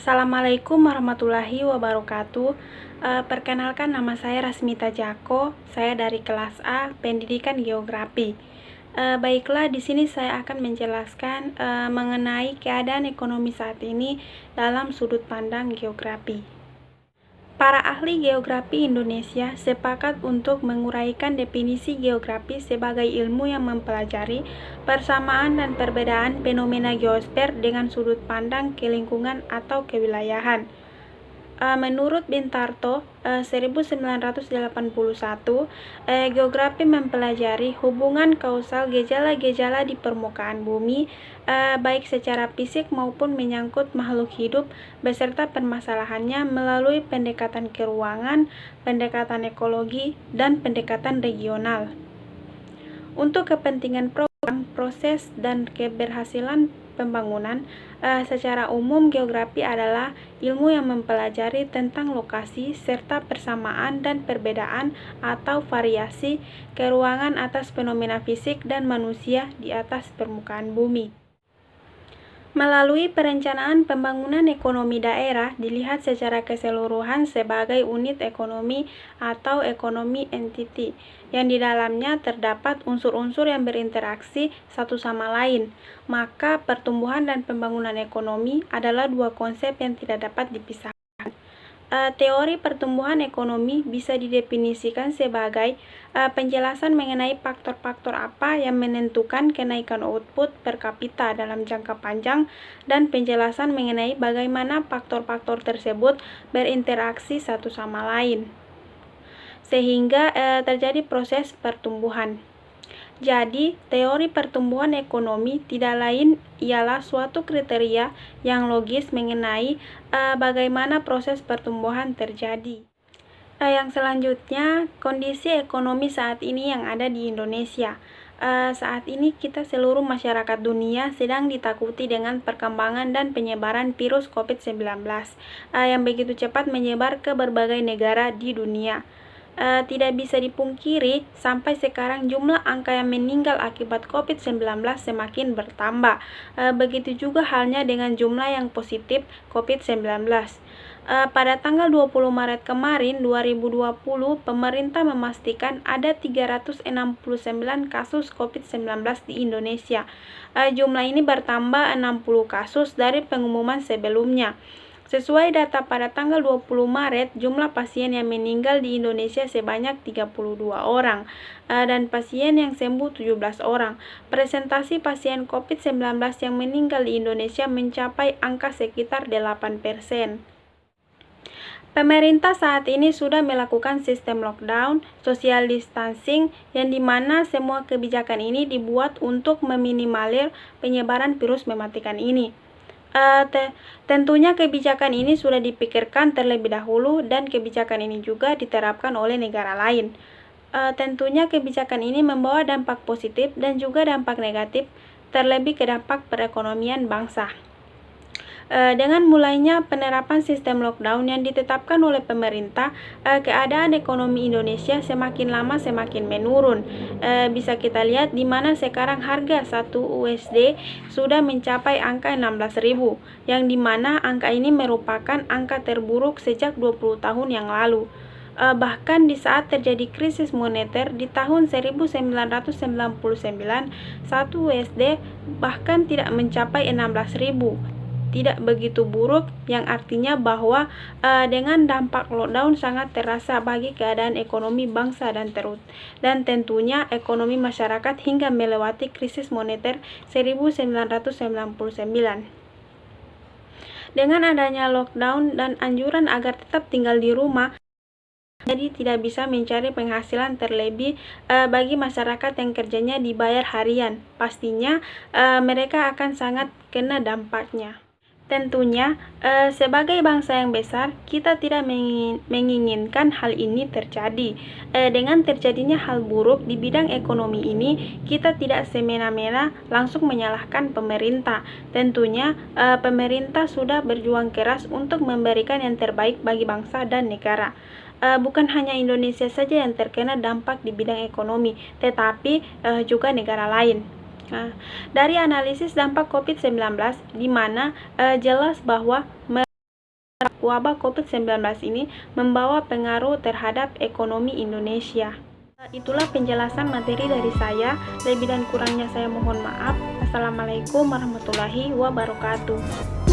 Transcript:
Assalamualaikum warahmatullahi wabarakatuh. Perkenalkan, nama saya Rasmita Jako. Saya dari kelas A, Pendidikan Geografi. Baiklah, di sini saya akan menjelaskan mengenai keadaan ekonomi saat ini dalam sudut pandang geografi. Para ahli geografi Indonesia sepakat untuk menguraikan definisi geografi sebagai ilmu yang mempelajari persamaan dan perbedaan fenomena geosfer dengan sudut pandang kelingkungan atau kewilayahan. Menurut Bintarto 1981, geografi mempelajari hubungan kausal gejala-gejala di permukaan bumi, baik secara fisik maupun menyangkut makhluk hidup beserta permasalahannya melalui pendekatan keruangan, pendekatan ekologi, dan pendekatan regional. Untuk kepentingan program, proses, dan keberhasilan pembangunan, secara umum geografi adalah ilmu yang mempelajari tentang lokasi serta persamaan dan perbedaan atau variasi keruangan atas fenomena fisik dan manusia di atas permukaan bumi. Melalui perencanaan pembangunan ekonomi daerah dilihat secara keseluruhan sebagai unit ekonomi atau ekonomi entity, yang di dalamnya terdapat unsur-unsur yang berinteraksi satu sama lain. Maka pertumbuhan dan pembangunan ekonomi adalah dua konsep yang tidak dapat dipisahkan. Teori pertumbuhan ekonomi bisa didefinisikan sebagai penjelasan mengenai faktor-faktor apa yang menentukan kenaikan output per kapita dalam jangka panjang dan penjelasan mengenai bagaimana faktor-faktor tersebut berinteraksi satu sama lain sehingga terjadi proses pertumbuhan. Jadi, teori pertumbuhan ekonomi tidak lain ialah suatu kriteria yang logis mengenai bagaimana proses pertumbuhan terjadi. Yang selanjutnya, kondisi ekonomi saat ini yang ada di Indonesia. Saat ini kita seluruh masyarakat dunia sedang ditakuti dengan perkembangan dan penyebaran virus COVID-19 yang begitu cepat menyebar ke berbagai negara di dunia. Tidak bisa dipungkiri, sampai sekarang jumlah angka yang meninggal akibat COVID-19 semakin bertambah. Begitu juga halnya dengan jumlah yang positif COVID-19. Pada tanggal 20 Maret kemarin 2020, pemerintah memastikan ada 369 kasus COVID-19 di Indonesia. Jumlah ini bertambah 60 kasus dari pengumuman sebelumnya. Sesuai data pada tanggal 20 Maret, jumlah pasien yang meninggal di Indonesia sebanyak 32 orang dan pasien yang sembuh 17 orang. Presentasi pasien COVID-19 yang meninggal di Indonesia mencapai angka sekitar 8%. Pemerintah saat ini sudah melakukan sistem lockdown, social distancing, yang dimana semua kebijakan ini dibuat untuk meminimalir penyebaran virus mematikan ini. Tentunya kebijakan ini sudah dipikirkan terlebih dahulu dan kebijakan ini juga diterapkan oleh negara lain. Tentunya kebijakan ini membawa dampak positif dan juga dampak negatif, terlebih ke dampak perekonomian bangsa. Dengan mulainya penerapan sistem lockdown yang ditetapkan oleh pemerintah, keadaan ekonomi Indonesia semakin lama semakin menurun. Bisa kita lihat di mana sekarang harga 1 USD sudah mencapai angka 16.000, yang dimana angka ini merupakan angka terburuk sejak 20 tahun yang lalu. Bahkan di saat terjadi krisis moneter di tahun 1999, 1 USD bahkan tidak mencapai 16.000. Tidak begitu buruk, yang artinya bahwa dengan dampak lockdown sangat terasa bagi keadaan ekonomi bangsa dan tentunya ekonomi masyarakat hingga melewati krisis moneter 1999. Dengan adanya lockdown dan anjuran agar tetap tinggal di rumah, jadi tidak bisa mencari penghasilan terlebih bagi masyarakat yang kerjanya dibayar harian. Pastinya mereka akan sangat kena dampaknya. Tentunya, sebagai bangsa yang besar, kita tidak menginginkan hal ini terjadi. Dengan terjadinya hal buruk di bidang ekonomi ini, kita tidak semena-mena langsung menyalahkan pemerintah. Tentunya, pemerintah sudah berjuang keras untuk memberikan yang terbaik bagi bangsa dan negara. Bukan hanya Indonesia saja yang terkena dampak di bidang ekonomi, tetapi juga negara lain. Dari analisis dampak COVID-19, di mana jelas bahwa wabah COVID-19 ini membawa pengaruh terhadap ekonomi Indonesia. Itulah penjelasan materi dari saya. Lebih dan kurangnya saya mohon maaf. Assalamualaikum warahmatullahi wabarakatuh.